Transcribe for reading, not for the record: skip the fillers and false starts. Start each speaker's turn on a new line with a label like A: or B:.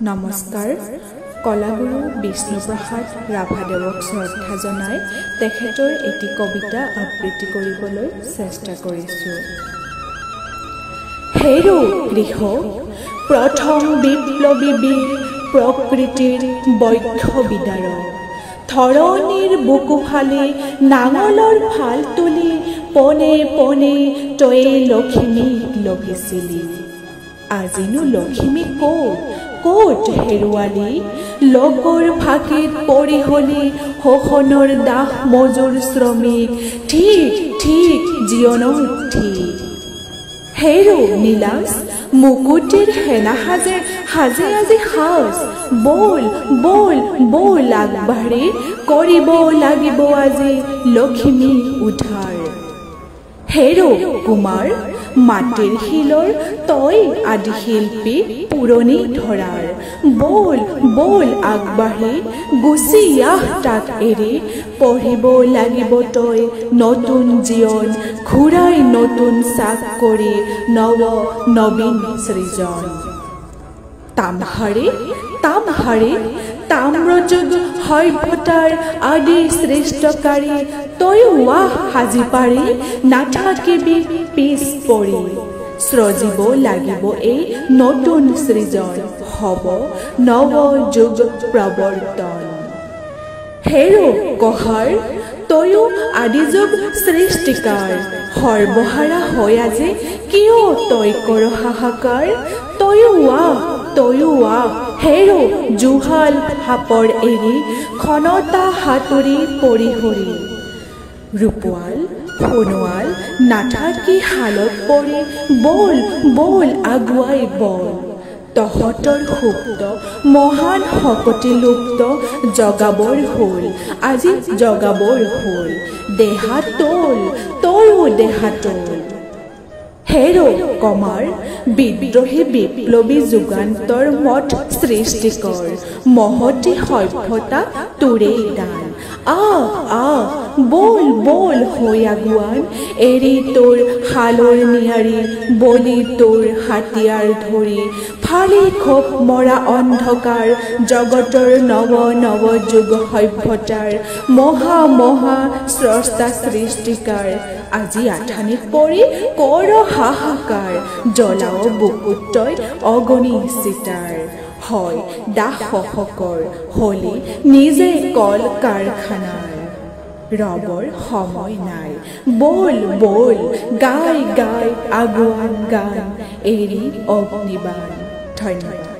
A: নমস্কাৰ কলাগুৰু বিষ্ণুপ্ৰসাদ ৰাভাদেৱক শ্ৰদ্ধা জনাই তেখেতৰ এটি কবিতা আবৃত্তি কৰিবলৈ চেষ্টা কৰিছোঁ। হেৰু গৃহ প্ৰথম বিপ্লৱী বীৰ প্ৰকৃতিৰ বক্ষ বিদাৰ ধৰণীৰ বুকু ফালি নাঙলৰ ফাল তুলি পনে পনে তয়ে লখিমীক লভিছিলি। আজিনো লখিমী ক'ত হেৰুৱালি লগৰ ফাঁকিত পৰি হলি শোষণৰ দাহ মজুৰ শ্ৰমিক ঠিক ঠিক জীৱনৰ ঠিক। হেৰু নীলাজ মুকুটিৰ সেনা সাজে আজি সাজ বল বল বল আগবাঢ়ি কৰিব লাগিব আজি লখিমী উদ্ধাৰ। হেৰু কুমাৰ মাটিৰ শিলৰ তই আদি শিল্পী পুৰণি ধৰাৰ বল বল আগবাঢ়ি গুচি আহ তাক এৰি পঢ়িব লাগিব তই নতুন জীৱন ঘূৰাই নতুন চাক কৰি নবীন সৃজন। তামহাৰে তাম্ৰযুগ সভ্যতাৰ আদি সৃষ্টকাৰী তয়ো ৱাহ সাজি পাৰি নাথাকিবি পিছ পৰি সৃজিব লাগিব এই নতুন সৃজন হ'ব নৱ যুগ প্ৰৱৰ্তন। হেৰু কহাৰ তয়ো আদি যুগ সৃষ্টিকাৰ সৰ্বহাৰা হৈ আজি কিয় তই কৰ হাহাকাৰ তয়ো ৱাহ হেৰু জুহাল সাপৰ এৰি ক্ষণতা সাঁতুৰি পৰিহৰি ৰূপোৱাল সোণোৱাল নাথাকি শালত পৰি বল বল আগুৱাই বল তহঁতৰ সুপ্ত মহান শকতি লুপ্ত জগাবৰ হ'ল আজি জগাবৰ হ'ল দেহা তোল তয়ো দেহা তোল। হেৰু কমাৰ বিদ্ৰোহী বিপ্লৱী যুগান্তৰ মঠ সৃষ্টিকৰ মহতি সভ্যতা তোৰেই দান আহ বল বল হৈ আগুৱান এৰি তোৰ শালৰ নিয়াৰী বলি তোৰ হাতিয়াৰ ধৰি ফালি খোপ মৰা অন্ধকাৰ জগতৰ নৱ যুগ সভ্যতাৰ মহা স্ৰষ্টা সৃষ্টিকাৰ আজি আঠানিত পৰি কৰ হাহাকাৰ জ্বলাও বুকুত তই অগণি চিতাৰ হয় দাহ শোষকৰ হলি নিজে কল কাৰখানাৰ ৰবৰ সময় নাই বল বল গাই আগুৱান গান এৰি অগ্নিবাণ। ধন্যবাদ।